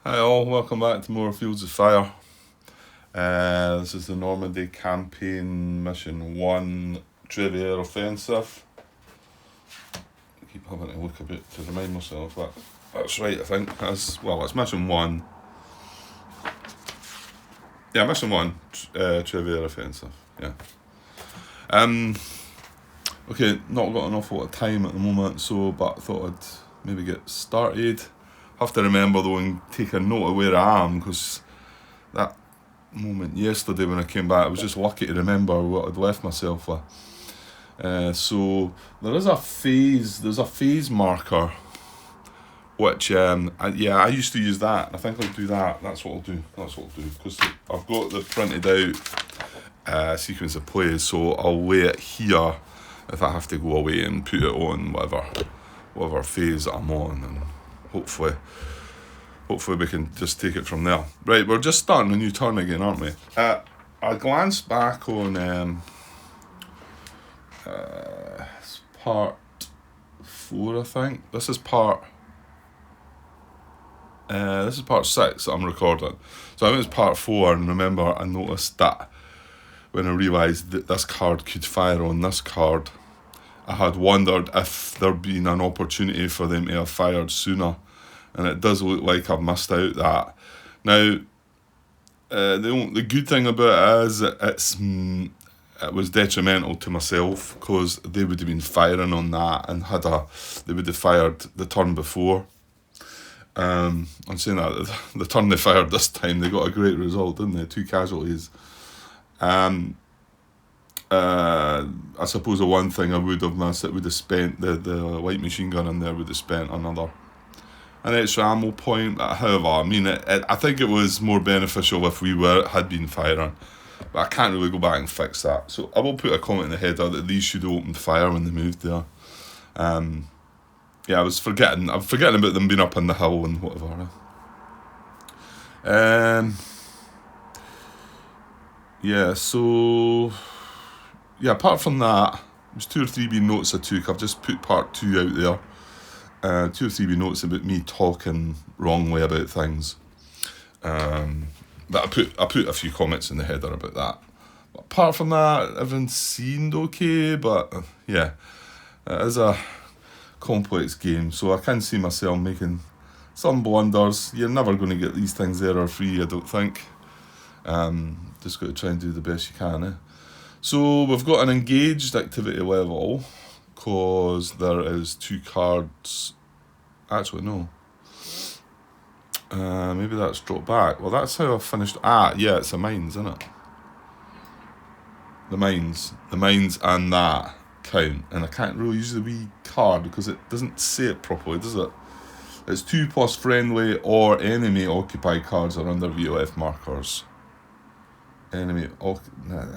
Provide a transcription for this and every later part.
Hi all, welcome back to more Fields of Fire. This is the Normandy campaign mission 1 Trevieres offensive. I keep having to look a bit to remind myself that's right, I think. It's mission 1. Yeah, mission 1 Trevieres offensive, yeah. Okay, not got an awful lot of time at the moment, but I thought I'd maybe get started. Have to remember though and take a note of where I am, because that moment yesterday when I came back, I was just lucky to remember what I'd left myself with. So there's a phase marker, which I used to use that. I think I'll do that. That's what I'll do, because I've got the printed out sequence of plays, so I'll lay it here if I have to go away and put it on whatever phase I'm on, and hopefully we can just take it from there. Right, we're just starting a new turn again, aren't we? I glanced back on part 4, I think. This is part 6 that I'm recording. So I went to part 4, and remember I noticed that when I realised that this card could fire on this card, I had wondered if there'd been an opportunity for them to have fired sooner. And it does look like I've missed out that. Now, the good thing about it is it was detrimental to myself, because they would have been firing on that and they would have fired the turn before. I'm saying that the turn they fired this time, they got a great result, didn't they? 2 casualties. I suppose the one thing I would have missed, it would have spent the light machine gun in there would have spent an extra ammo point. However, I mean, I think it was more beneficial if we had been firing, but I can't really go back and fix that. So I will put a comment in the header that these should have opened fire when they moved there. I'm forgetting about them being up on the hill and whatever. Apart from that, there's 2 or 3 wee notes I took. I've just put part 2 out there. 2 or 3 wee notes about me talking wrongly about things. But I put a few comments in the header about that. But apart from that, everything seemed okay, but it is a complex game, so I can see myself making some blunders. You're never going to get these things error-free, I don't think. Just got to try and do the best you can. So we've got an engaged activity level, because there is 2 cards. Actually, no. Maybe that's dropped back. Well, that's how I finished. It's the mines, isn't it? The mines and that count. And I can't really use the wee card because it doesn't say it properly, does it? It's 2 plus friendly or enemy occupied cards are under VOF markers.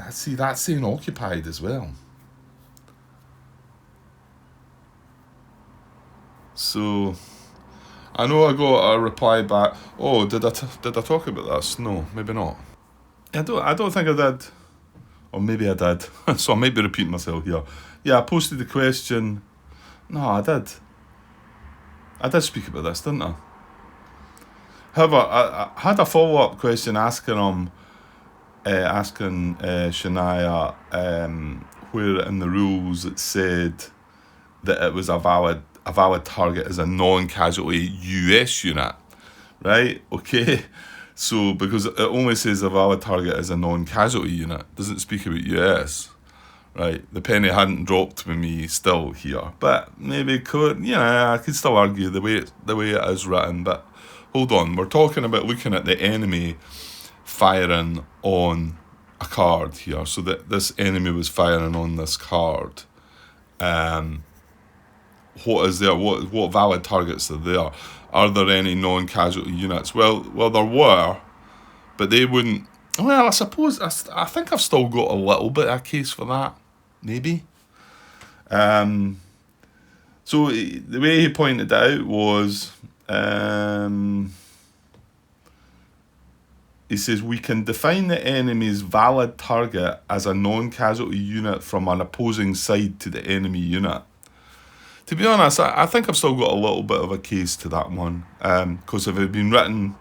See, that's saying occupied as well. So, I know I got a reply back. Oh, did I talk about this? No, maybe not. I don't think I did. Or maybe I did. So I might be repeating myself here. Yeah, I posted the question. No, I did. I did speak about this, didn't I? However, I had a follow-up question asking Shania where in the rules it said that it was a valid target as a non-casualty US unit, right? Okay, so because it only says a valid target as a non-casualty unit, doesn't speak about US, right? The penny hadn't dropped with me still here, but maybe I could still argue the way it is written. But hold on, we're talking about looking at the enemy firing on a card here, so that this enemy was firing on this card. What is there? What valid targets are there? Are there any non-casualty units? Well, there were, but they wouldn't. Well, I suppose I think I've still got a little bit of a case for that, maybe. So the way he pointed it out was, he says we can define the enemy's valid target as a non-casualty unit from an opposing side to the enemy unit. To be honest, I think I've still got a little bit of a case to that one, because if it had been written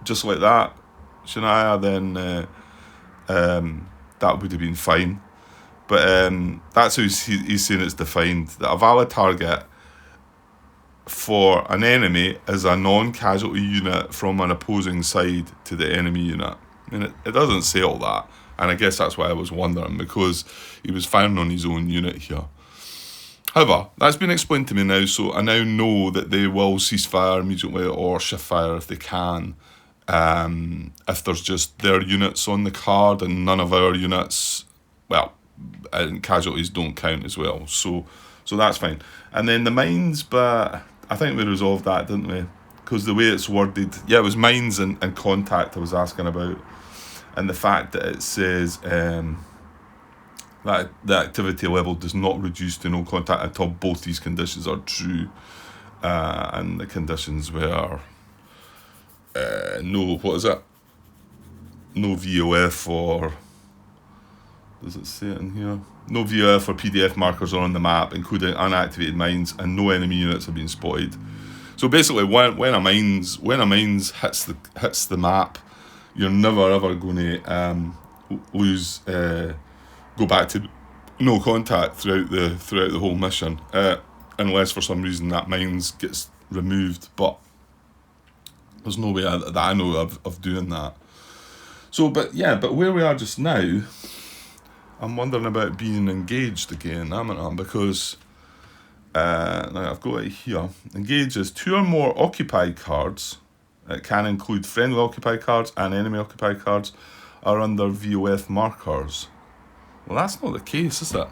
just like that, Shania, then that would have been fine. But that's how he's saying it's defined, that a valid target for an enemy is a non-casualty unit from an opposing side to the enemy unit. And it doesn't say all that. And I guess that's why I was wondering, because he was firing on his own unit here. However, that's been explained to me now, so I now know that they will cease fire immediately or shift fire if they can. If there's just their units on the card and none of our units, well, and casualties don't count as well. So that's fine. And then the mines, but I think we resolved that, didn't we? Because the way it's worded, yeah, it was mines and contact I was asking about. And the fact that it says that the activity level does not reduce to no contact until both these conditions are true. And the conditions were no, what is it? No VOF or... Does it say it in here? No VOF or PDF markers are on the map, including unactivated mines, and no enemy units have been spotted. So basically, when a mines hits the map, you're never ever going to go back to no contact throughout the whole mission, unless for some reason that mines gets removed. But there's no way that I know of doing that. So, but where we are just now, I'm wondering about being engaged again, because now I've got it here. Engage is 2 or more occupied cards. It can include friendly occupied cards and enemy occupied cards are under VOF markers. Well, that's not the case, is it?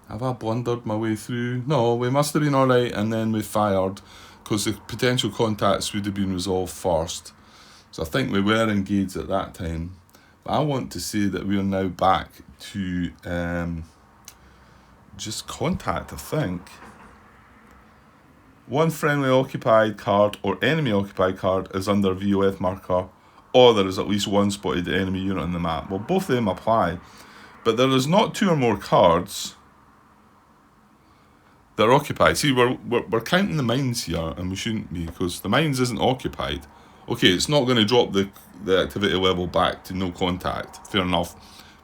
Have I blundered my way through? No, we must have been alright, and then we fired, because the potential contacts would have been resolved first. So I think we were engaged at that time. But I want to say that we are now back to just contact, I think. 1 friendly occupied card or enemy occupied card is under VOF marker, or there is at least 1 spotted enemy unit on the map. Well, both of them apply, but there is not 2 or more cards that are occupied. See, we're counting the mines here, and we shouldn't be, because the mines isn't occupied. Okay, it's not going to drop the activity level back to no contact, fair enough,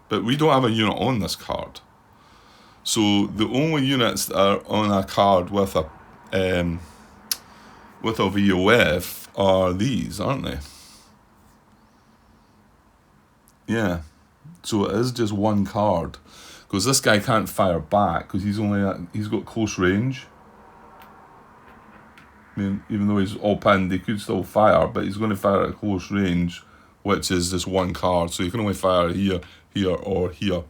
but we don't have a unit on this card. So the only units that are on a card with a VOF are these, aren't they? Yeah, so it is just 1 card, because this guy can't fire back because he's got close range. I mean, even though he's all pinned, he could still fire, but he's going to fire at close range, which is this 1 card. So you can only fire here, or here,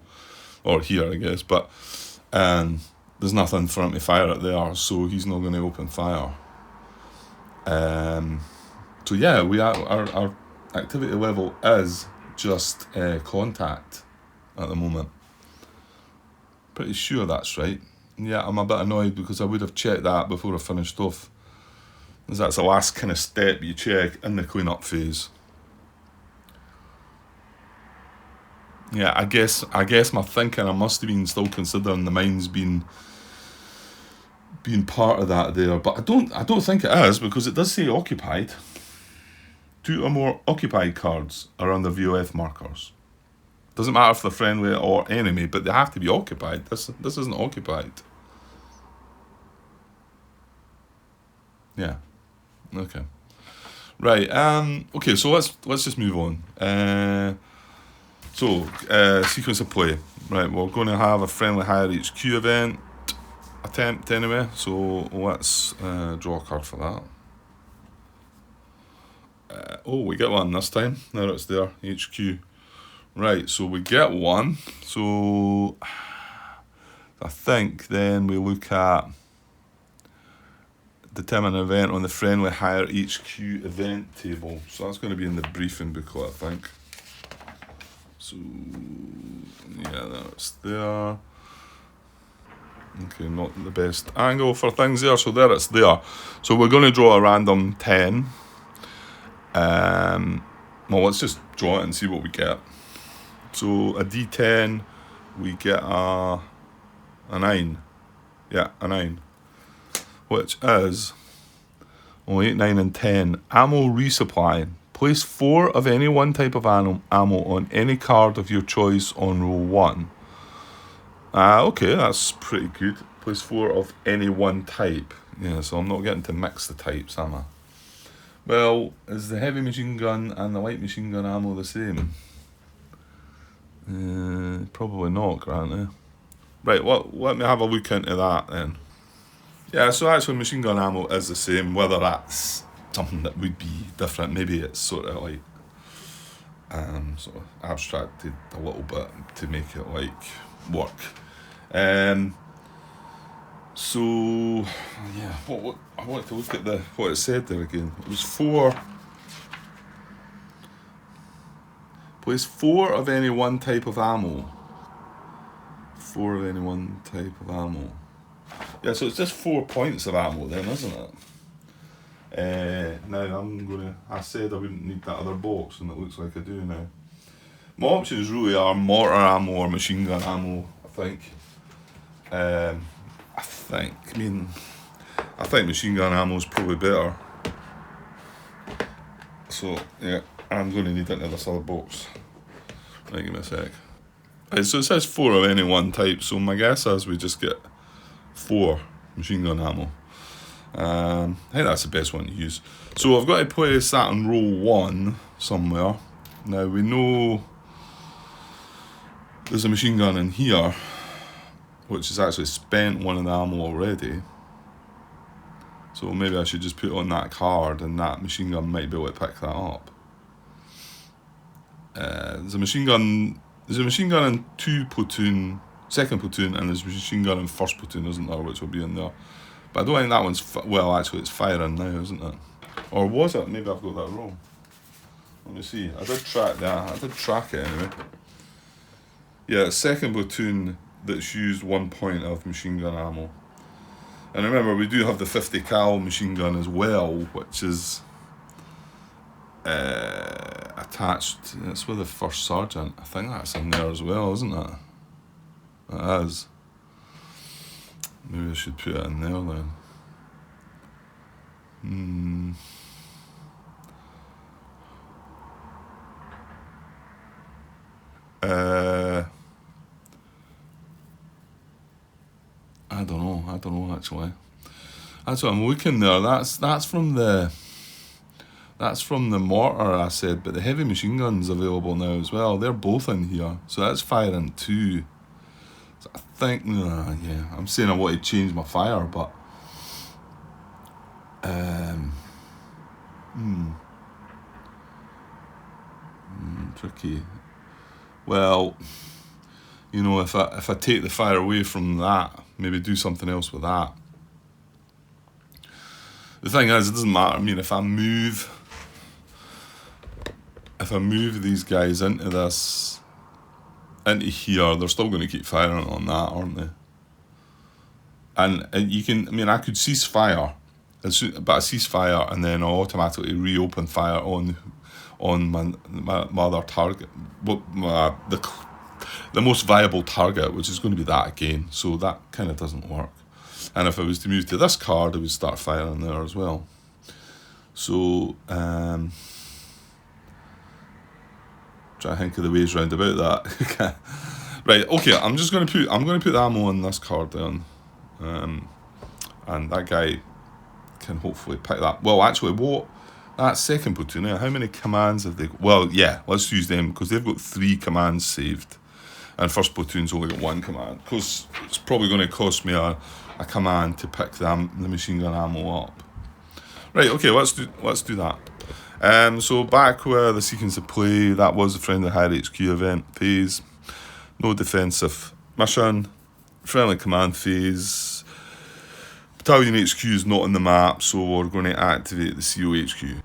I guess. But there's nothing for him to fire at there, so he's not going to open fire. So yeah, our activity level is just contact at the moment. Pretty sure that's right. Yeah, I'm a bit annoyed because I would have checked that before I finished off. That's the last kind of step you check in the clean-up phase. Yeah, I guess my thinking, I must have been still considering the mines being part of that there, but I don't think it is, because it does say occupied. 2 or more occupied cards are under VOF markers. Doesn't matter if they're friendly or enemy, but they have to be occupied. This isn't occupied. Yeah. Okay. Right. Okay. So let's just move on. Sequence of play. Right. We're going to have a friendly higher HQ event attempt anyway. So let's draw a card for that. We get 1 this time. Now it's there. HQ. Right. So we get 1. So I think then we look at determine an event on the friendly higher HQ event table. So that's going to be in the briefing booklet, I think. So yeah, that's there. Okay, not the best angle for things there. So there, it's there. So we're going to draw a random 10. Well, let's just draw it and see what we get. So a D10, we get a 9. Yeah, a 9. Which is Oh, 8, 9 and 10. Ammo resupply. Place 4 of any one type of ammo on any card of your choice on row 1. Okay, that's pretty good. Place 4 of any one type. Yeah, so I'm not getting to mix the types, am I? Well, is the heavy machine gun and the light machine gun ammo the same? Probably not, Grant. Right, let me have a look into that then. Yeah, so actually machine gun ammo is the same, whether that's something that would be different. Maybe it's sort of like sort of abstracted a little bit to make it like work. So yeah, what I wanted to look at what it said there again. It was 4. Place 4 of any one type of ammo. 4 of any one type of ammo. Yeah, so it's just 4 points of ammo then, isn't it? Now I said I wouldn't need that other box, and it looks like I do now. My options really are mortar ammo or machine gun ammo, I think. I think machine gun ammo is probably better. So yeah, I'm going to need it in this other box. Right, give me a sec. Right, so it says 4 of any one type, so my guess is we just get 4 machine gun ammo. I think that's the best one to use. So I've got to place that in row 1 somewhere. Now we know there's a machine gun in here, which has actually spent one of the ammo already. So maybe I should just put it on that card, and that machine gun might be able to pick that up. There's a machine gun in 2 platoon, 2nd platoon, and there's a machine gun in 1st platoon, isn't there, which will be in there. But I don't think that one's, actually it's firing now, isn't it? Or was it? Maybe I've got that wrong. Let me see. I did track that. I did track it anyway. Yeah, 2nd platoon that's used 1 point of machine gun ammo. And remember, we do have the 50 cal machine gun as well, which is attached. It's with the 1st sergeant. I think that's in there as well, isn't it? It is. Maybe I should put it in there then. I don't know actually. That's what I'm looking there. That's from the mortar I said, but the heavy machine gun's available now as well. They're both in here, so that's firing 2. So I think, yeah, I'm saying I want to change my fire, but tricky. Well, you know, if I take the fire away from that, maybe do something else with that. The thing is, it doesn't matter. I mean, if I move these guys into here, they're still going to keep firing on that, aren't they? And you can, I mean, I could cease fire, but I cease fire and then I'll automatically reopen fire on my other target, the most viable target, which is going to be that again. So that kind of doesn't work. And if I was to move to this card, I would start firing there as well. So try to think of the ways round about that. Right, okay, I'm going to put the ammo on this card then. And that guy can hopefully pick that. Well, actually, that 2nd platoon, how many commands have they got? Well, yeah, let's use them, because they've got 3 commands saved. And 1st platoon's only got 1 command, because it's probably going to cost me a command to pick the machine gun ammo up. Right, okay, let's do that. So back with the sequence of play, that was the Friendly Higher HQ event phase. No defensive mission. Friendly command phase. Battalion HQ is not on the map, so we're going to activate the COHQ.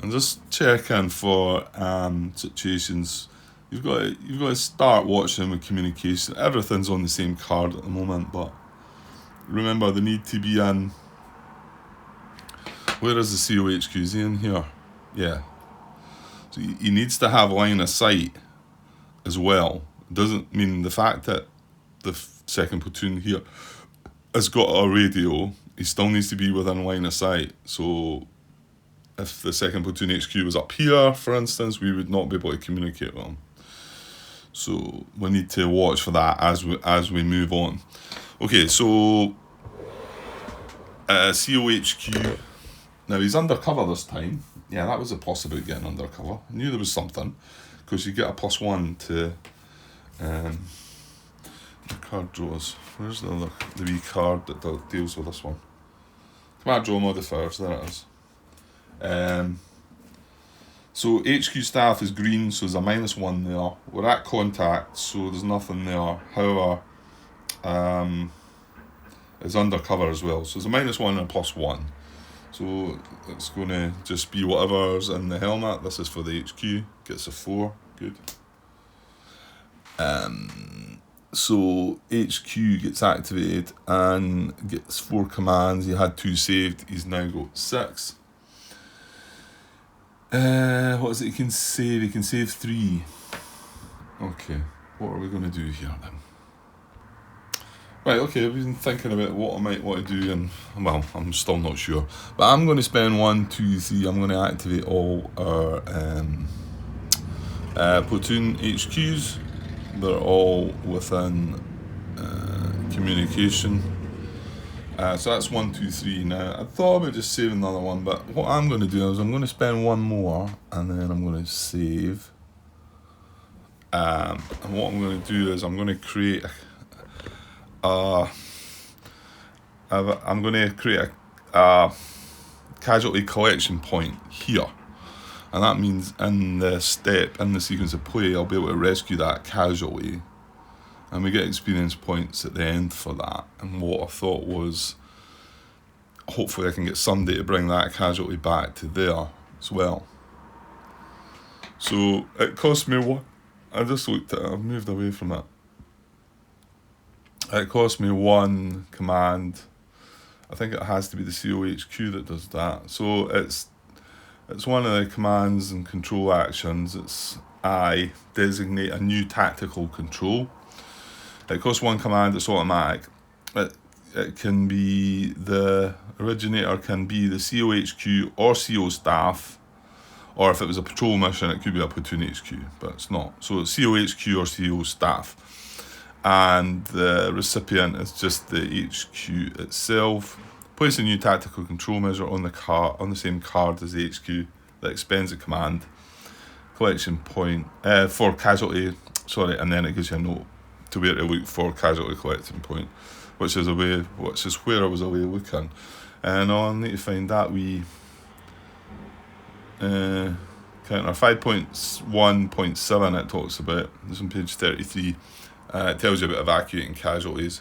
And just checking for situations. You've got to start watching with communication. Everything's on the same card at the moment, but remember they need to be in. Where is the COHQ? Is he in here? Yeah. So he needs to have line of sight as well. Doesn't mean the fact that the 2nd platoon here has got a radio. He still needs to be within line of sight. So if the second platoon HQ was up here, for instance, we would not be able to communicate with them. So we need to watch for that as we move on. Okay, so COHQ. Now he's undercover this time. Yeah, that was a plus about getting undercover. I knew there was something, because you get a +1 to the card draws. Where's the wee card that deals with this one? Command draw modifiers, there it is. So HQ staff is green, so there's a -1 there. We're at contact, so there's nothing there. However, it's undercover as well, so there's a -1 and a +1. So it's going to just be whatever's in the helmet. This is for the HQ, gets a 4, good. So HQ gets activated and gets 4 commands. He had 2 saved, he's now got 6. What is it he can save? He can save 3. Okay, what are we going to do here then? Right, okay, I've been thinking about what I might want to do, and well, I'm still not sure. But I'm going to spend 1, 2, 3, I'm going to activate all our platoon HQs. They're all within communication. So that's 1, 2, 3. Now, I thought about just saving another one, but what I'm going to do is I'm going to spend 1 more, and then I'm going to save. And what I'm going to do is I'm going to create a casualty collection point here. And that means in the sequence of play, I'll be able to rescue that casualty. And we get experience points at the end for that. And what I thought was, hopefully I can get somebody to bring that casualty back to there as well. So it cost me what? I just looked at it, I've moved away from it. It cost me 1 command. I think it has to be the COHQ that does that. So it's one of the commands and control actions. It's I designate a new tactical control. It costs 1 command, it's automatic. It can be, the originator can be the COHQ or CO staff, or if it was a patrol mission, it could be a platoon HQ, but it's not. So it's COHQ or CO staff. And the recipient is just the HQ itself. Place a new tactical control measure on the same card as the HQ that expends a command. Collection point for casualty, and then it gives you a note to where to look for casualty collecting point, which is where I was away looking. And I'll need to find that wee counter 5.1.7 it talks about. It's on page 33. It tells you about evacuating casualties.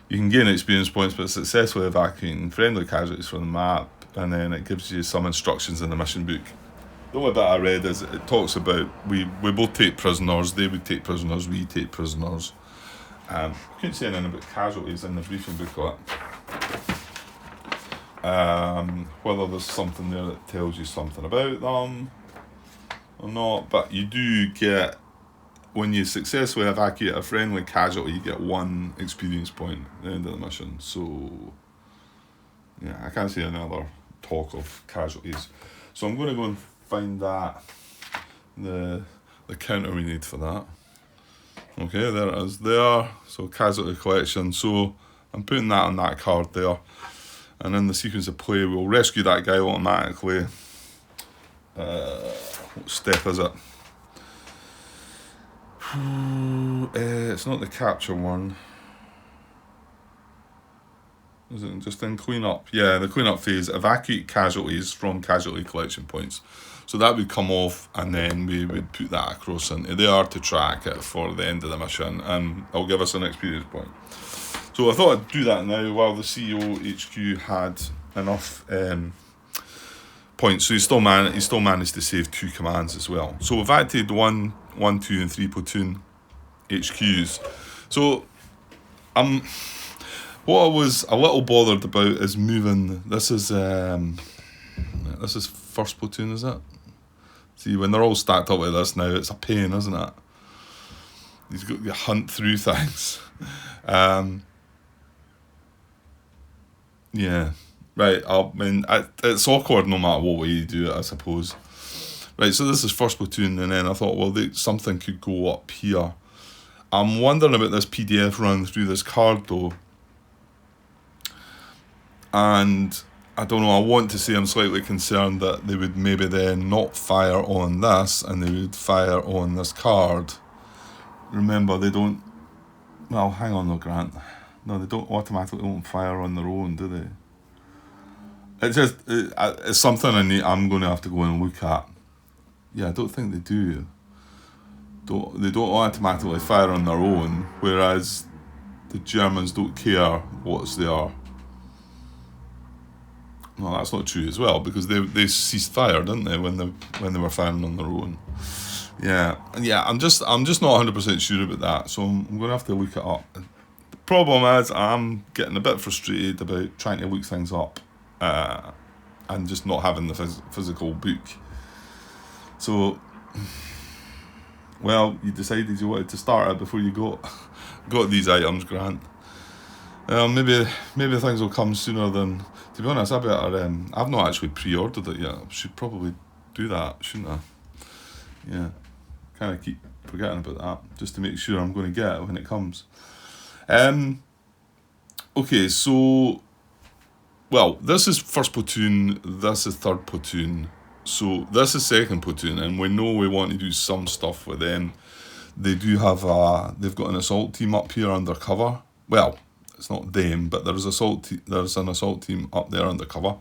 You can gain experience points by successfully evacuating friendly casualties from the map, and then it gives you some instructions in the mission book. The only bit I read is it talks about we both take prisoners, they would take prisoners, we take prisoners. I couldn't say anything about casualties in the briefing booklet. Whether there's something there that tells you something about them or not, but you do get, when you successfully evacuate a friendly casualty, you get 1 experience point at the end of the mission. So, yeah, I can't see any other talk of casualties. So I'm going to go and find that, the counter we need for that. Okay, there it is there. So casualty collection. So I'm putting that on that card there. And in the sequence of play, we'll rescue that guy automatically. What step is it? It's not the capture one. Is it just in cleanup? Yeah, the cleanup phase. Evacuate casualties from casualty collection points. So that would come off, and then we would put that across into there to track it for the end of the mission, and it'll give us an experience point. So I thought I'd do that now while the CEO HQ had enough points. So he still managed to save 2 commands as well. So we've activated 1, 2, and 3 platoon HQs. So what I was a little bothered about is moving. This is first platoon, is it? See, when they're all stacked up like this now, it's a pain, isn't it? You've got to hunt through things. Yeah, Right, I mean, it's awkward no matter what way you do it, I suppose. Right, so this is first platoon, and then I thought, well, something could go up here. I'm wondering about this PDF run through this card, though. And I don't know, I want to say I'm slightly concerned that they would maybe then not fire on this, and they would fire on this card. Remember, they don't... Well, hang on though, Grant. No, they don't automatically won't fire on their own, do they? It's just, it's something I'm going to have to go and look at. Yeah, I don't think they do. They don't automatically fire on their own, whereas the Germans don't care what's there. No, that's not true as well, because they ceased fire, didn't they, when they were firing on their own? Yeah. I'm just not 100% sure about that, so I'm going to have to look it up. The problem is I'm getting a bit frustrated about trying to look things up, and just not having the physical book. So, well, you decided you wanted to start it before you got these items, Grant. Maybe things will come sooner than... To be honest, I've not actually pre-ordered it yet. I should probably do that, shouldn't I? Yeah, kind of keep forgetting about that, just to make sure I'm going to get it when it comes. Okay, so... Well, this is first platoon, this is third platoon. So this is second platoon, and we know we want to do some stuff with them. They do have they've got an assault team up here undercover. Well, it's not them, but there's an assault team up there undercover.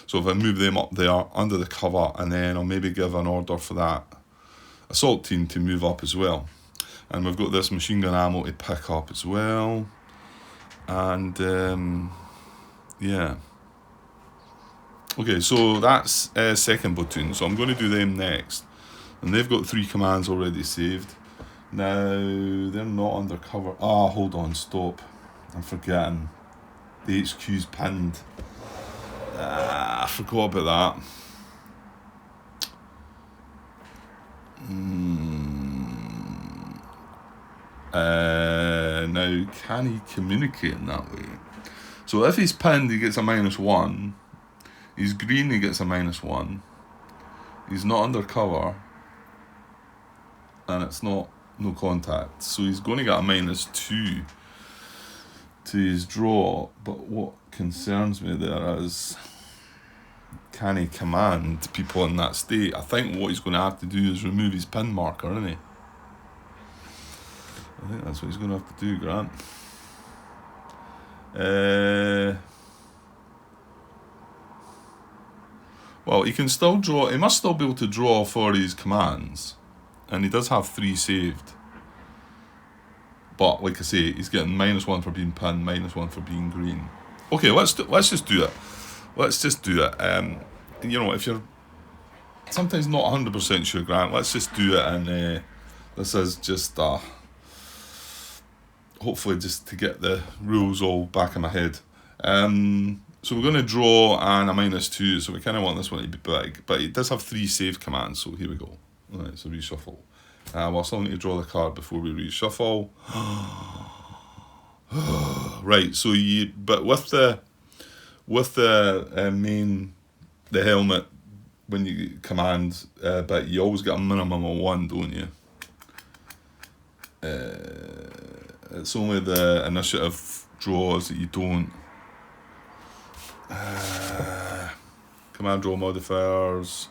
So if I move them up there under the cover, and then I'll maybe give an order for that assault team to move up as well. And we've got this machine gun ammo to pick up as well. And yeah. Okay, so that's second platoon, so I'm going to do them next. And they've got 3 commands already saved. Now, they're not undercover. Hold on, stop. I'm forgetting. The HQ's pinned. I forgot about that. Now, can he communicate in that way? So if he's pinned, he gets a -1. He's green, he gets a -1. He's not undercover. And it's no contact. So he's going to get a -2 to his draw. But what concerns me there is, can he command people in that state? I think what he's going to have to do is remove his pin marker, isn't he? I think that's what he's going to have to do, Grant. Well, he can still draw. He must still be able to draw for his commands, and he does have 3 saved. But like I say, he's getting -1 for being pinned, -1 for being green. Okay, let's just do it. Let's just do it. You know, if you're sometimes not 100% sure, Grant, let's just do it. And this is just hopefully just to get the rules all back in my head. So we're going to draw and a -2, so we kind of want this one to be big, but it does have 3 save commands, so here we go. Alright, so reshuffle. We'll still need to draw the card before we reshuffle. Right, so but with the the helmet, when you command, but you always get a minimum of 1, don't you? It's only the initiative draws that you don't. Command draw modifiers.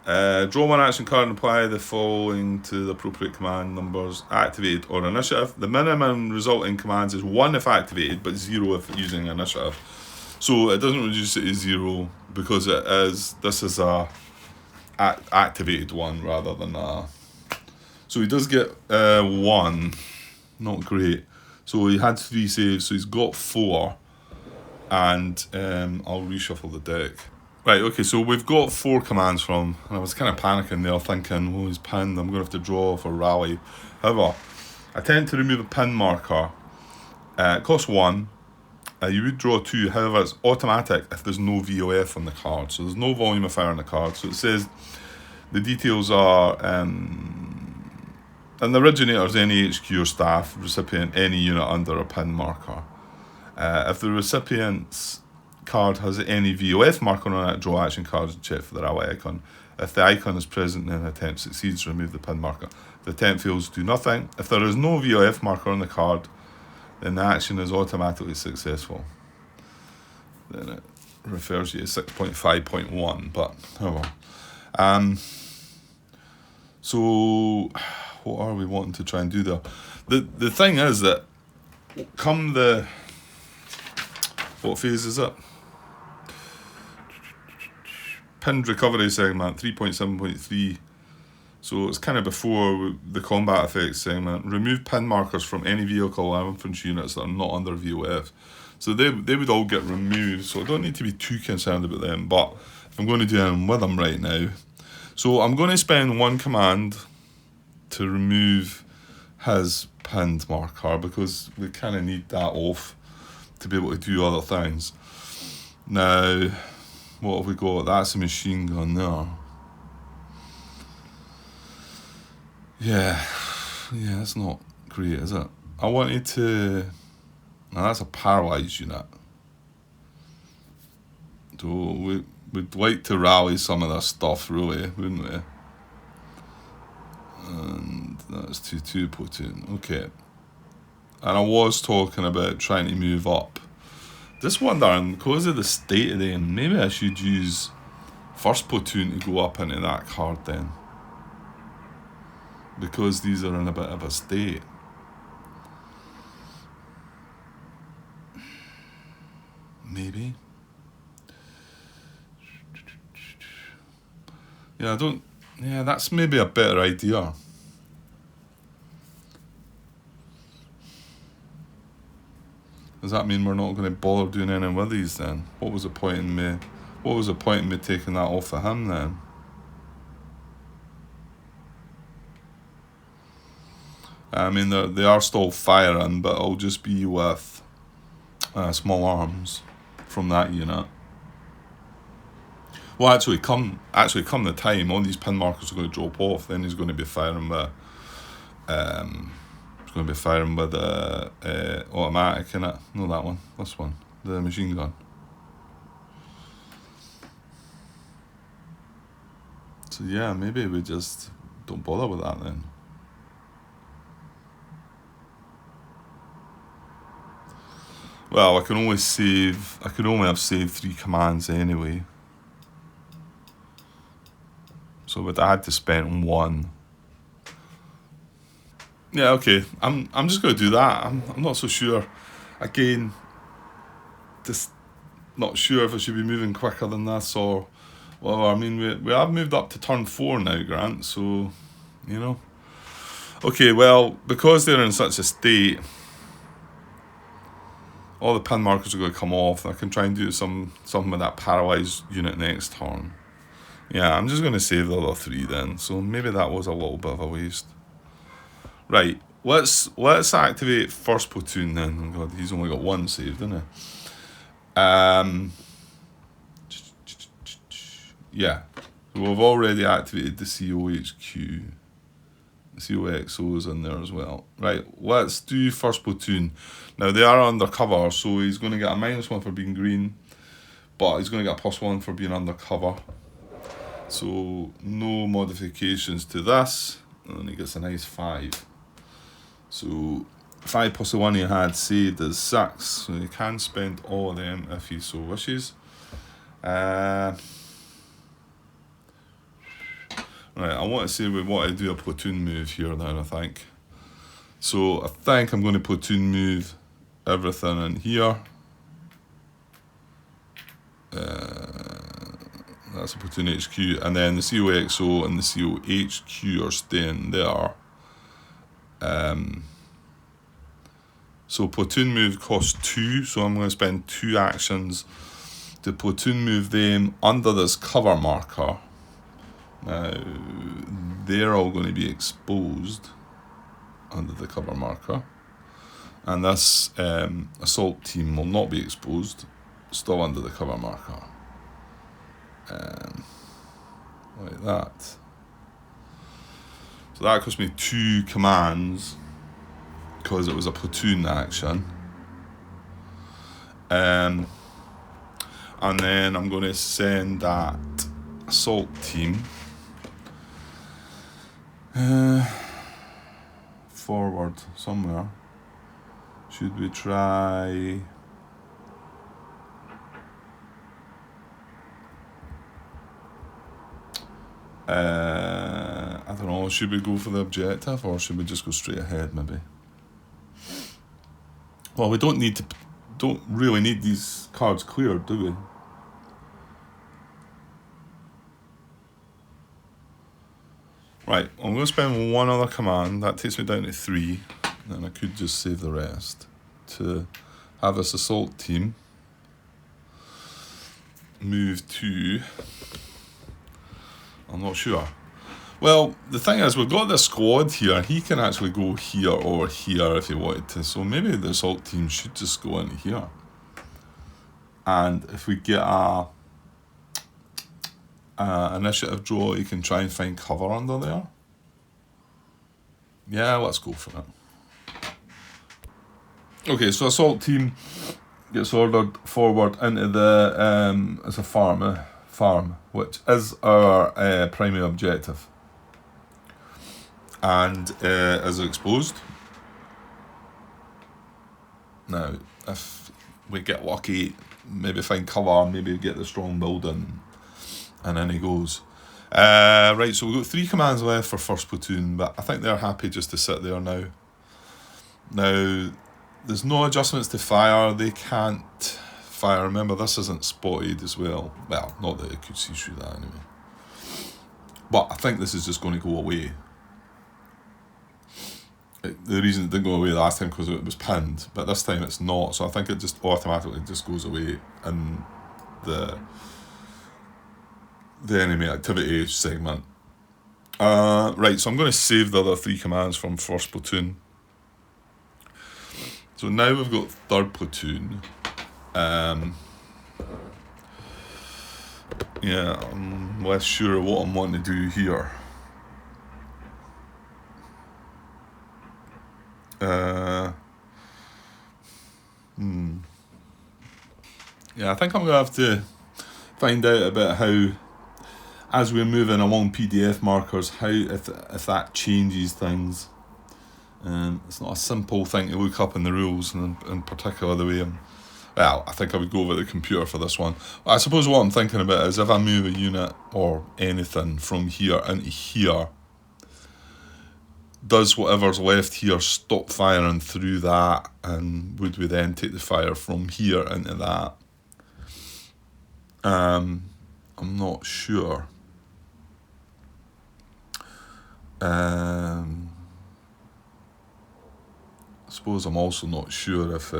Draw 1 action card and apply the following to the appropriate command numbers activated or initiative. The minimum resulting commands is 1 if activated, but 0 if using initiative. So it doesn't reduce it to 0 because this is a activated one rather than a. So he does get 1, not great. So he had 3 saves, so he's got 4. And I'll reshuffle the deck. Right, okay, so we've got 4 commands from, and I was kind of panicking there thinking, well, he's pinned, I'm going to have to draw for rally. However, I tend to remove a pin marker. It costs 1. You would draw 2, however, it's automatic if there's no VOF on the card. So there's no volume of fire on the card. So it says the details are, and the originator is any HQ or staff, recipient, any unit under a pin marker. If the recipient's card has any VOF marker on it, draw action cards and check for the rally icon. If the icon is present, then the attempt succeeds, remove the pin marker. If the attempt fails, do nothing. If there is no VOF marker on the card, then the action is automatically successful. Then it refers you to 6.5.1, but oh well. So what are we wanting to try and do there? The thing is that come the, what phase is it? Pinned recovery segment 3.7.3. So it's kind of before the combat effects segment. Remove pin markers from any vehicle or infantry units that are not under VOF. So they would all get removed, so I don't need to be too concerned about them, but if I'm going to do anything with them right now. So I'm going to spend one command to remove his pinned marker, because we kind of need that off to be able to do other things. Now, what have we got? That's a machine gun there. Yeah, that's not great, is it? I wanted to... Now that's a paralysed unit. So we'd like to rally some of this stuff, really, wouldn't we? And that's 2-2 platoon. Okay. And I was talking about trying to move up. Just wondering, because of the state of them, maybe I should use first platoon to go up into that card then. Because these are in a bit of a state. Maybe. Yeah, that's maybe a better idea. Does that mean we're not going to bother doing anything with these then? What was the point in me taking that off of him then? I mean, they are still firing, but it'll just be with small arms from that unit. Well, actually, come the time, all these pin markers are going to drop off. Then he's going to be firing with, automatic, innit? No, that one. This one, the machine gun. So yeah, maybe we just don't bother with that then. Well, I could only have saved 3 commands anyway. So I had to spend 1. Yeah, okay. I'm just gonna do that. I'm not so sure. Again, just not sure if I should be moving quicker than this or whatever. I mean, we have moved up to turn 4 now, Grant. So, you know. Okay, well, because they're in such a state, all the pin markers are going to come off. I can try and do something with that paralysed unit next turn. Yeah, I'm just going to save the other 3 then. So maybe that was a little bit of a waste. Right, let's activate first platoon then. Oh God, he's only got 1 saved, isn't he? Yeah, so we've already activated the COHQ. The COXO's in there as well. Right, let's do first platoon. Now they are undercover, so he's going to get a -1 for being green, but he's going to get a +1 for being undercover. So no modifications to this, and he gets a nice 5. So 5 plus the 1 he had saved is 6, so he can spend all of them if he so wishes. Right, I want to say we want to do a platoon move here then, I think. So I think I'm going to platoon move everything in here. That's a platoon HQ, and then the COXO and the COHQ are staying there. So platoon move costs 2, so I'm going to spend 2 actions to platoon move them under this cover marker. Now, they're all going to be exposed under the cover marker, and this assault team will not be exposed, still under the cover marker. Like that. So that cost me 2 commands because it was a platoon action. And then I'm going to send that assault team forward somewhere. Should we try... I don't know, should we go for the objective or should we just go straight ahead maybe? Well, we don't really need these cards cleared, do we? Right, I'm going to spend one other command. That takes me down to 3. And I could just save the rest to have this assault team move to... I'm not sure. Well, the thing is, we've got this squad here. He can actually go here or here if he wanted to. So maybe the assault team should just go into here. And if we get a initiative draw, you can try and find cover under there. Yeah, let's go for it. Okay, so assault team gets ordered forward into the it's a farm, which is our primary objective, and is exposed. Now, if we get lucky, maybe find cover, maybe get the strong building, and then he goes. Right, so we've got 3 commands left for first platoon, but I think they're happy just to sit there now. Now, there's no adjustments to fire. They can't fire. Remember, this isn't spotted as well. Well, not that it could see through that anyway. But I think this is just going to go away. The reason it didn't go away last time because it was pinned, but this time it's not. So I think it just automatically just goes away in the enemy activity segment. Right, so I'm going to save the other 3 commands from first platoon. So now we've got third platoon. Yeah, I'm less sure what I'm wanting to do here. Yeah, I think I'm going to have to find out about how, as we're moving along PDF markers, how if that changes things. It's not a simple thing to look up in the rules, and in particular the way well, I think I would go over the computer for this one. I suppose what I'm thinking about is if I move a unit or anything from here into here, does whatever's left here stop firing through that, and would we then take the fire from here into that? I'm not sure. I suppose I'm also not sure if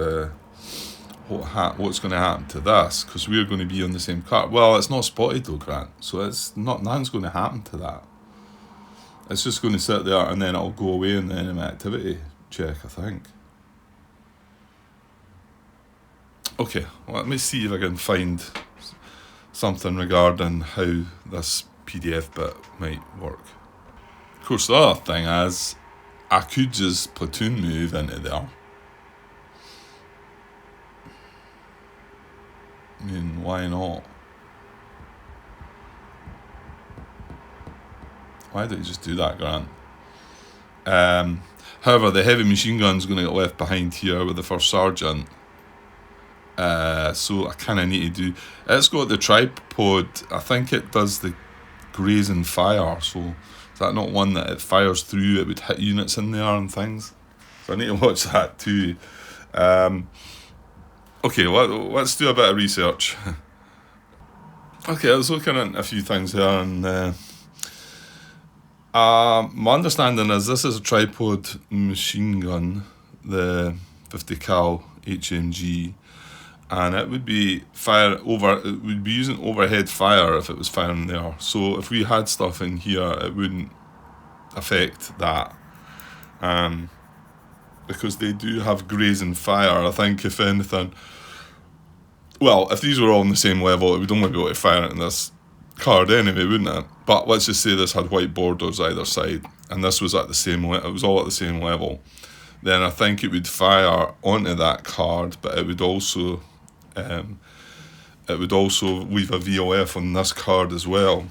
what's going to happen to this, because we're going to be on the same card. Well, it's not spotted though, Grant, so it's not, nothing's going to happen to that. It's just going to sit there and then it'll go away in the enemy activity check, I think. Okay, well, let me see if I can find something regarding how this PDF bit might work. Of course, the other thing is, I could just platoon move into there. I mean, why not? Why don't you just do that, Grant? However, the heavy machine gun's going to get left behind here with the first sergeant. So I kind of need to do... It's got the tripod. I think it does the grazing fire. So is that not one that it fires through? It would hit units in there and things. So I need to watch that too. Okay, let's do a bit of research. Okay, I was looking at a few things here, and my understanding is this is a tripod machine gun, the 50 cal HMG, and it would be it would be using overhead fire if it was firing there. So if we had stuff in here, it wouldn't affect that. Because they do have grazing fire. I think if anything, well, if these were all on the same level, it would only be able to fire it in this card anyway, wouldn't it? But let's just say this had white borders either side, and this was at the same it was all at the same level. Then I think it would fire onto that card, but it would also it would also leave a VOF on this card as well,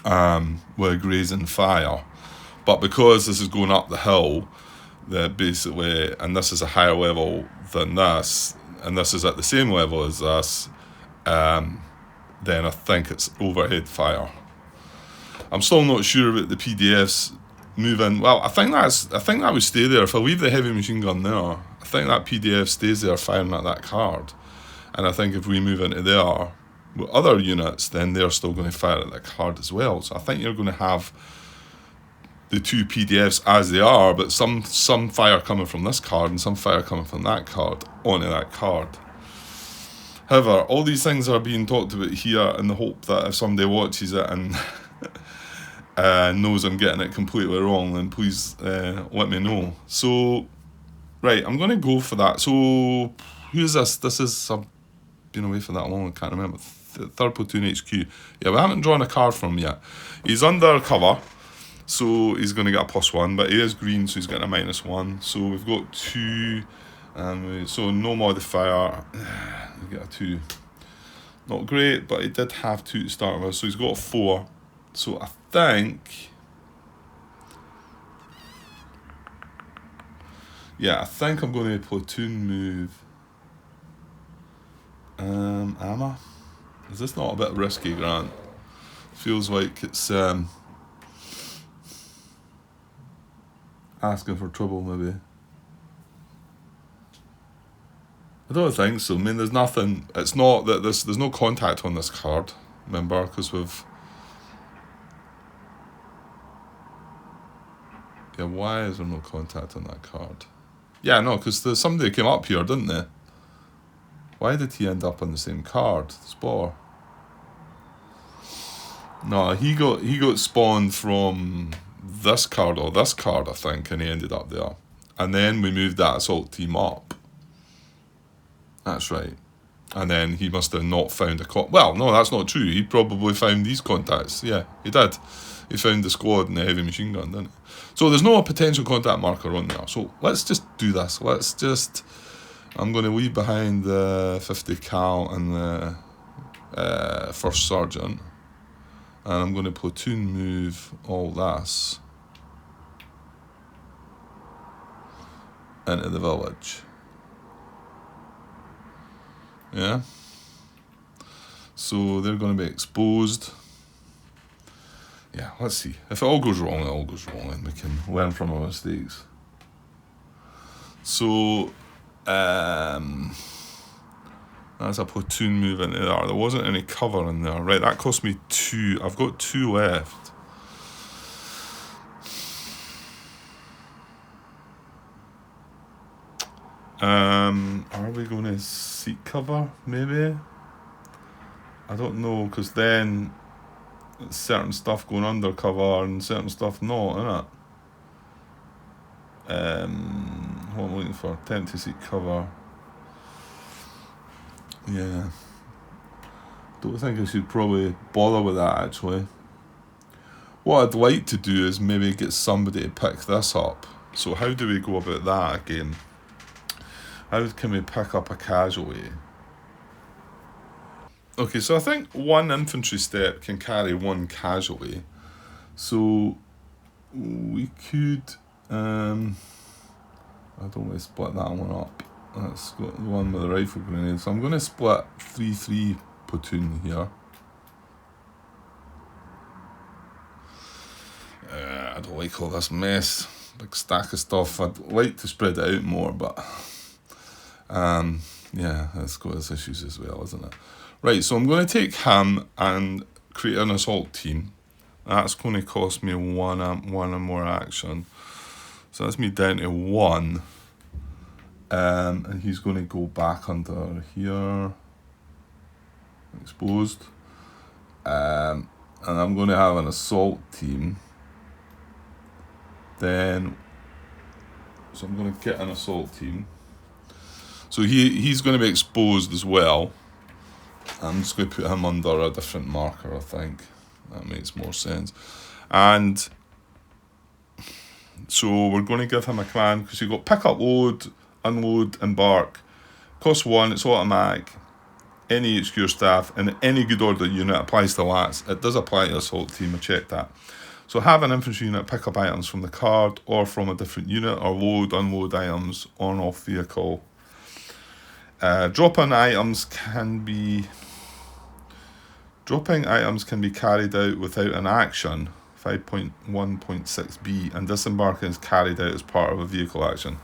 with a grazing fire. But because this is going up the hill, that basically, and this is a higher level than this, and this is at the same level as this, then I think it's overhead fire. I'm still not sure about the PDFs moving. Well, I think that would stay there. If I leave the heavy machine gun there, I think that PDF stays there firing at that card. And I think if we move into there with other units, then they're still going to fire at that card as well. So I think you're going to have the two PDFs as they are, but some fire coming from this card and some fire coming from that card onto that card. However, all these things are being talked about here in the hope that if somebody watches it and knows I'm getting it completely wrong, then please let me know. So, right, I'm going to go for that. So, who is this? This is, I've been away for that long, I can't remember. Third Platoon HQ. Yeah, we haven't drawn a card from him yet. He's under cover, so he's going to get a +1, but he is green, so he's getting a -1. So we've got 2, so no modifier. We get a 2. Not great, but he did have 2 to start with, so he's got a 4. So I think, I think I'm going to platoon move. Am I? Is this not a bit risky, Grant? Feels like it's asking for trouble, maybe. I don't think so. I mean, there's nothing. It's not that there's no contact on this card. Remember, because we've. Yeah, why is there no contact on that card? Yeah, no, because somebody came up here, didn't they? Why did he end up on the same card? Spore. No, he got spawned from this card or this card, I think, and he ended up there. And then we moved that assault team up. That's right. And then he must have not found well, no, that's not true. He probably found these contacts. Yeah, he did. He found the squad and the heavy machine gun, didn't he? So there's no potential contact marker on there. So let's just do this. I'm going to leave behind the 50 cal and the first sergeant. And I'm going to platoon move all this into the village. Yeah. So they're going to be exposed. Yeah, let's see. If it all goes wrong, it all goes wrong, and we can learn from our mistakes. So, that's a platoon move into there. There wasn't any cover in there. Right, that cost me 2. I've got 2 left. Are we going to seek cover, maybe? I don't know, because then certain stuff going undercover and certain stuff not, innit? What I'm looking for, attempt to seek cover. Yeah. Don't think I should probably bother with that, actually. What I'd like to do is maybe get somebody to pick this up. So how do we go about that again? How can we pick up a casualty? Okay, so I think 1 infantry step can carry 1 casualty. So we could, I don't want to split that one up. Let's go the one with the rifle grenade. So I'm going to split 3-3 platoon here. I don't like all this mess. Big stack of stuff. I'd like to spread it out more, but yeah, it's got its issues as well, isn't it? Right, so I'm going to take him and create an assault team. That's going to cost me one or more action. So that's me down to 1. And he's going to go back under here. Exposed. And I'm going to have an assault team. Then, so I'm going to get an assault team. So he's going to be exposed as well. I'm just going to put him under a different marker, I think. That makes more sense. And so we're going to give him a command, because you've got pick up, load, unload, embark. Cost 1, it's automatic. any HQ or staff in any good order unit applies to lats. It does apply to assault team, I checked that. So have an infantry unit pick up items from the card or from a different unit, or load, unload items on off vehicle. Dropping items can be carried out without an action, 5.1.6b, and disembarking is carried out as part of a vehicle action.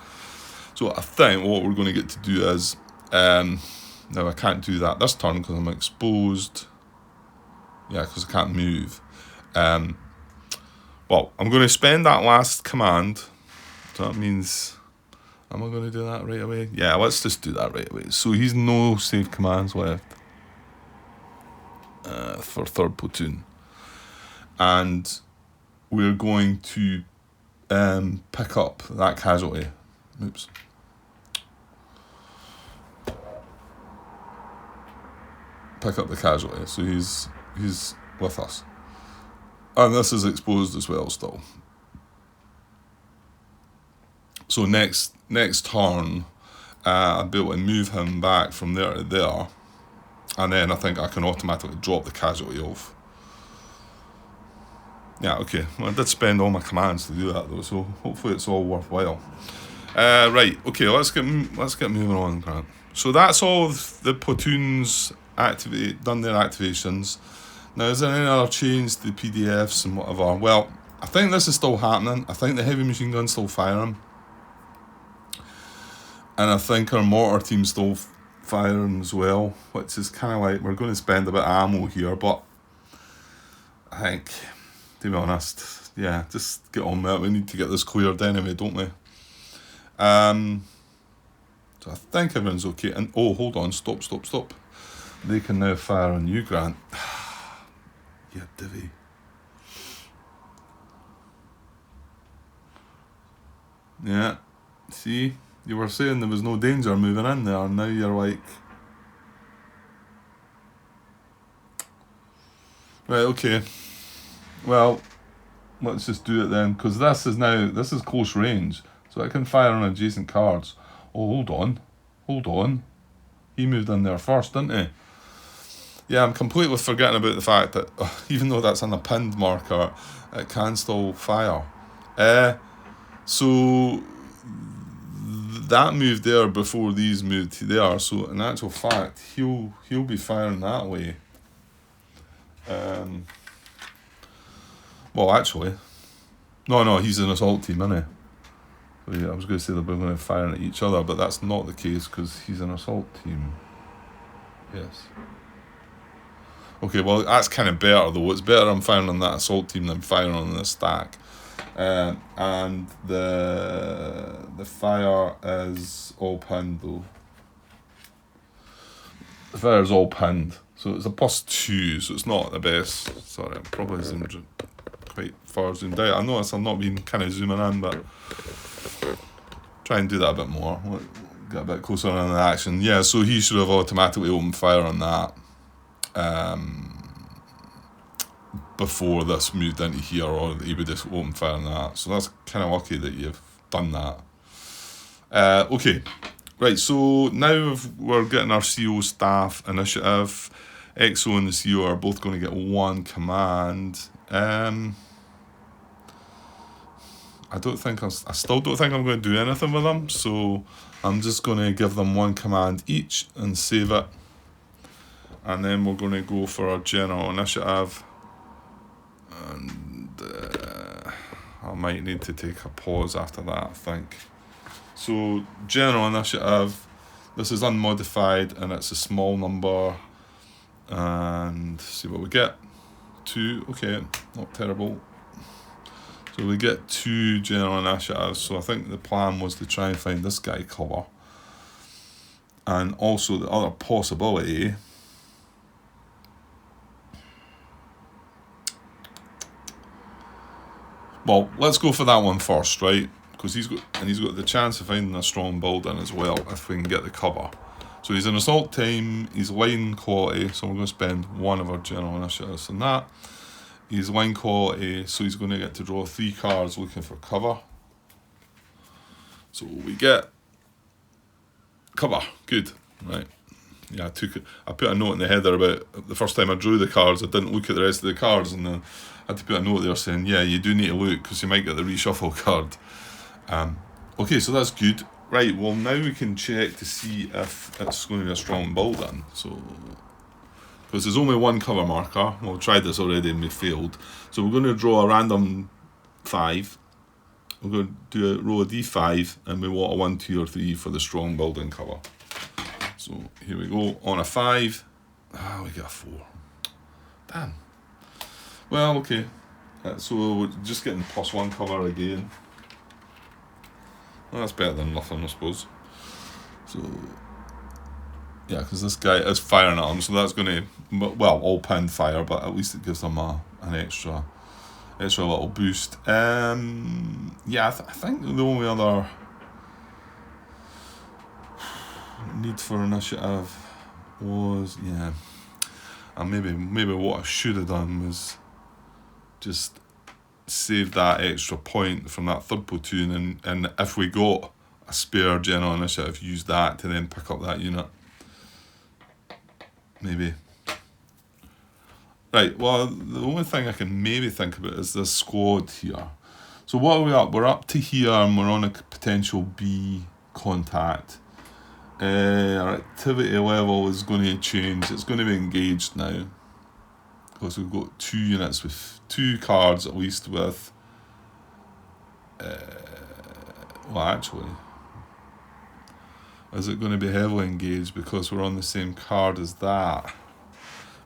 So I think what we're going to get to do is, now I can't do that this turn because I'm exposed. Yeah, because I can't move. Well, I'm going to spend that last command. So that means, am I going to do that right away? Yeah, let's just do that right away. So he's no save commands left for 3rd platoon. And we're going to pick up that casualty. Oops. Pick up the casualty. So he's with us. And this is exposed as well still. So next turn, I'll be able to move him back from there to there. And then I think I can automatically drop the casualty off. Yeah, okay. Well, I did spend all my commands to do that though, so hopefully it's all worthwhile. Right, okay, let's get moving on, Grant. So that's all of the platoons done their activations. Now, is there any other change to the PDFs and whatever? Well, I think this is still happening. I think the heavy machine gun's still firing. And I think our mortar team's still firing as well, which is kind of like, we're going to spend a bit of ammo here, but I think, to be honest, yeah, just get on with it. We need to get this cleared anyway, don't we? So I think everyone's okay. And, oh, hold on, stop. They can now fire on you, Grant. Yeah, divvy. Yeah, see, you were saying there was no danger moving in there, and now you're like, right, okay, well, let's just do it then, because this is close range, so I can fire on adjacent cards. Oh, hold on, he moved in there first, didn't he? Yeah, I'm completely forgetting about the fact that even though that's on a pinned marker, it can still fire. So that moved there before these moved there. So in actual fact, he'll be firing that way. Well, actually, no, he's an assault team, isn't he? So yeah, I was going to say they're both going to fire at each other, but that's not the case because he's an assault team. Yes. Okay, well, that's kind of better, though. It's better I'm firing on that assault team than firing on the stack. And the fire is all pinned, though. The fire is all pinned. So it's a +2, so it's not the best. Sorry, I'm probably zoomed quite far zoomed out. I notice I'm not being kind of zooming in, but try and do that a bit more. Get a bit closer on the action. Yeah, so he should have automatically opened fire on that. Before this moved into here, or he would just open fire on that. So that's kind of lucky that you've done that. Okay, right, so now we're getting our CO staff initiative. XO and the CO are both going to get one command. I still don't think I'm going to do anything with them, so I'm just going to give them one command each and save it. And then we're going to go for our general initiative. And I might need to take a pause after that, I think. So, general initiative. This is unmodified and it's a small number. And see what we get. 2, okay, not terrible. So we get 2 general initiatives. So I think the plan was to try and find this guy cover. And also the other possibility. Well, let's go for that one first, right? Because he's got the chance of finding a strong building as well if we can get the cover. So he's an assault team, he's line quality, so we're going to spend one of our general initiatives on that. He's line quality, so he's going to get to draw 3 cards looking for cover. So we get cover, good, right. yeah, I put a note in the header about the first time I drew the cards, I didn't look at the rest of the cards, and I had to put a note there saying, yeah, you do need to look because you might get the reshuffle card. Okay, so that's good. Right, well now we can check to see if it's going to be a strong build in. So, because there's only one cover marker, we've tried this already and we failed. So we're going to draw a random 5. We're going to do a row of D5 and we want a 1, 2 or 3 for the strong building cover. So here we go, on a 5. We get a 4. Damn. Well, okay. So we're just getting +1 cover again. Well, that's better than nothing, I suppose. So, yeah, because this guy is firing at him, so that's going to, well, all pound fire, but at least it gives them an extra little boost. Yeah, I think the only other need for initiative was, yeah, and maybe what I should have done was just save that extra point from that third platoon, and if we got a spare general initiative, use that to then pick up that unit. Maybe. Right, well, the only thing I can maybe think about is this squad here. So what are we up? We're up to here and we're on a potential B contact. Our activity level is going to change. It's going to be engaged now, because we've got 2 units with 2 cards at least with well, actually, is it going to be heavily engaged because we're on the same card as that?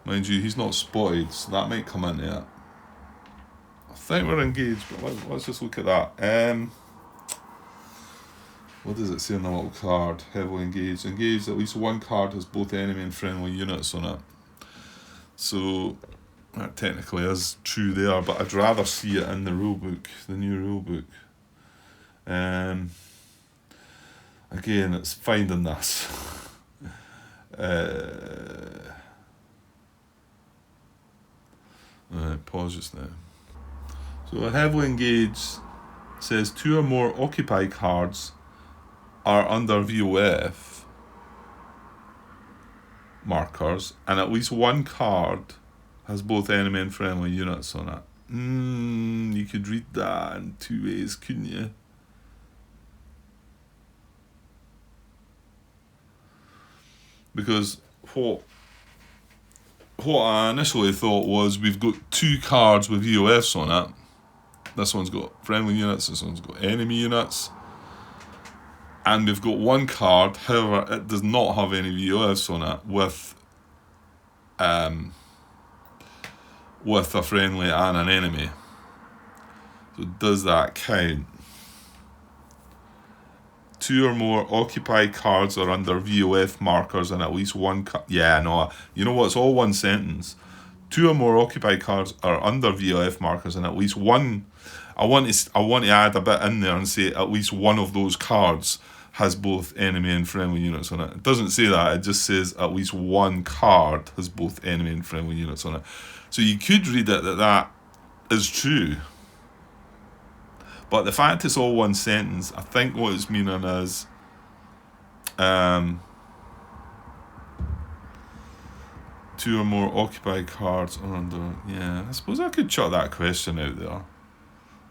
Mind you, he's not spotted, so that might come into it. I think we're engaged, but let's just look at that. What does it say on the little card? Heavily engaged. Engaged, at least one card has both enemy and friendly units on it. So that technically is true there, but I'd rather see it in the rulebook, the new rulebook. Again, it's finding this. Pause just now. So a heavily engaged says 2 or more occupy cards are under VOF markers, and at least one card has both enemy and friendly units on it. You could read that in 2 ways, couldn't you? Because what I initially thought was we've got 2 cards with VOFs on it. This one's got friendly units, this one's got enemy units. And we've got 1 card, however, it does not have any VOFs on it with a friendly and an enemy. So does that count? 2 or more occupied cards are under VOF markers and at least 1 yeah, no, you know what, it's all one sentence. 2 or more occupied cards are under VOF markers and at least one, I want to add a bit in there and say at least one of those cards has both enemy and friendly units on it. It doesn't say that, it just says at least 1 card has both enemy and friendly units on it. So you could read it that is true. But the fact it's all one sentence, I think what it's meaning is 2 or more occupied cards are under... Yeah, I suppose I could chuck that question out there.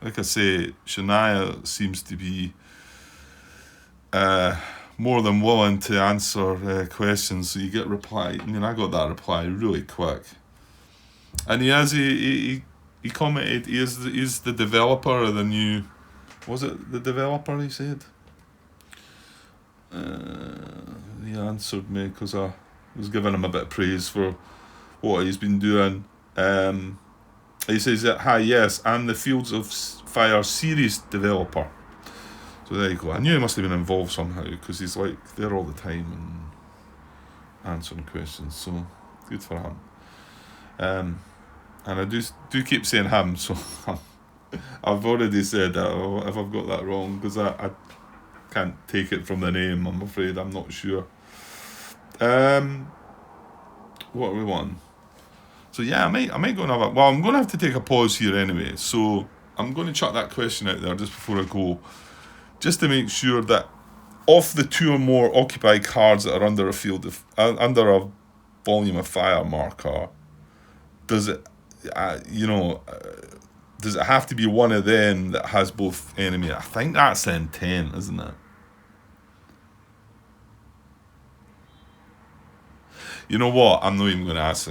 Like I say, Shania seems to be more than willing to answer questions, so you get reply. I mean, I got that reply really quick. And he commented he's the developer of the new... Was it the developer, he said? He answered me because I was giving him a bit of praise for what he's been doing. He says that, hi, yes, I'm the Fields of Fire series developer. So there you go. I knew he must have been involved somehow because he's like there all the time and answering questions. So good for him. And I do keep saying him, so I've already said that if I've got that wrong, because I can't take it from the name, I'm afraid. I'm not sure. What are we on? So yeah, I might go and have well, I'm going to have to take a pause here anyway, so I'm going to chuck that question out there just before I go, just to make sure that of the 2 or more occupied cards that are under a field of under a volume of fire marker, does it have to be one of them that has both enemy? I think that's the intent, isn't it? You know what? I'm not even going to ask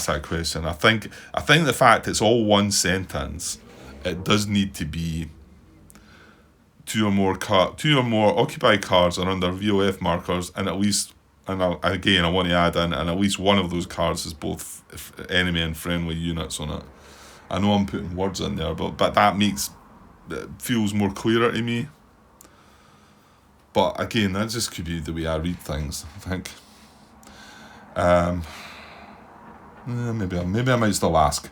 that question. I think the fact it's all one sentence, it does need to be 2 or more occupied cards are under VOF markers, and at least, I want to add in, and at least one of those cards is both enemy and friendly units on it. I know I'm putting words in there, but that feels more clearer to me. But again, that just could be the way I read things, I think. Maybe I might still ask.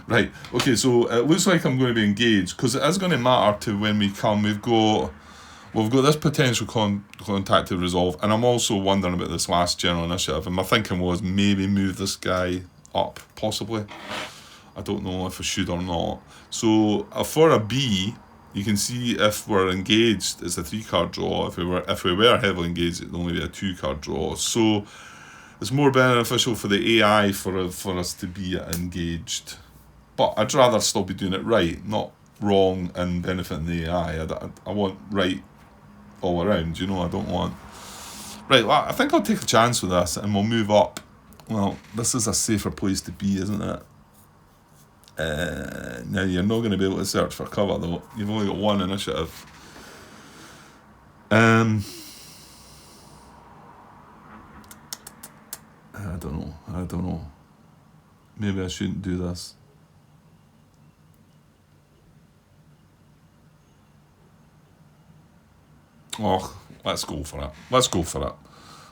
Right, okay, so it looks like I'm going to be engaged, because it is going to matter to when we come. We've got this potential contact to resolve, and I'm also wondering about this last general initiative, and my thinking was maybe move this guy up, possibly. I don't know if I should or not. So for a B, you can see if we're engaged, it's a 3-card draw. If we were heavily engaged, it'd only be a 2-card draw. So it's more beneficial for the AI for us to be engaged. But I'd rather still be doing it right, not wrong and benefiting the AI. I want right all around, I don't want... Right, well, I think I'll take a chance with this and we'll move up. Well, this is a safer place to be, isn't it? Now, you're not going to be able to search for cover, though. You've only got one initiative. I don't know. Maybe I shouldn't do this. Oh, let's go for it.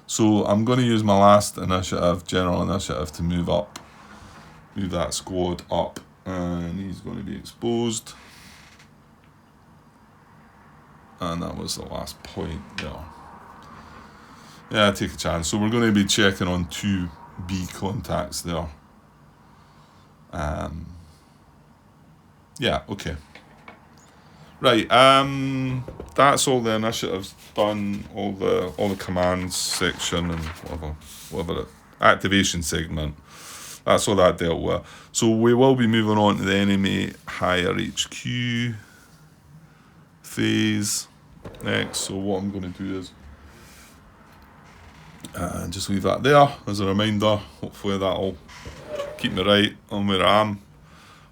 So I'm going to use my last initiative, general initiative, to move that squad up, and he's going to be exposed. And that was the last point there. Yeah, take a chance. So we're going to be checking on 2 B contacts there. Yeah, okay. Right, that's all the initiatives done, all the commands section and whatever activation segment. That's all that dealt with. So we will be moving on to the enemy higher HQ phase next. So what I'm going to do is just leave that there as a reminder. Hopefully that'll keep me right on where I am.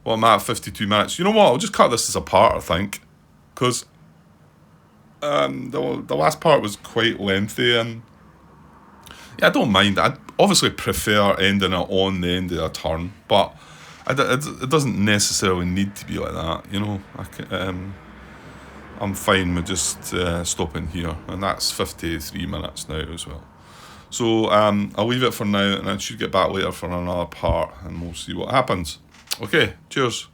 Well, I'm at 52 minutes. You know what? I'll just cut this as a part, I think, because the last part was quite lengthy, and yeah, I don't mind. I obviously prefer ending it on the end of a turn, but it doesn't necessarily need to be like that. I'm fine with just stopping here, and that's 53 minutes now as well. So I'll leave it for now, and I should get back later for another part, and we'll see what happens. Okay, cheers.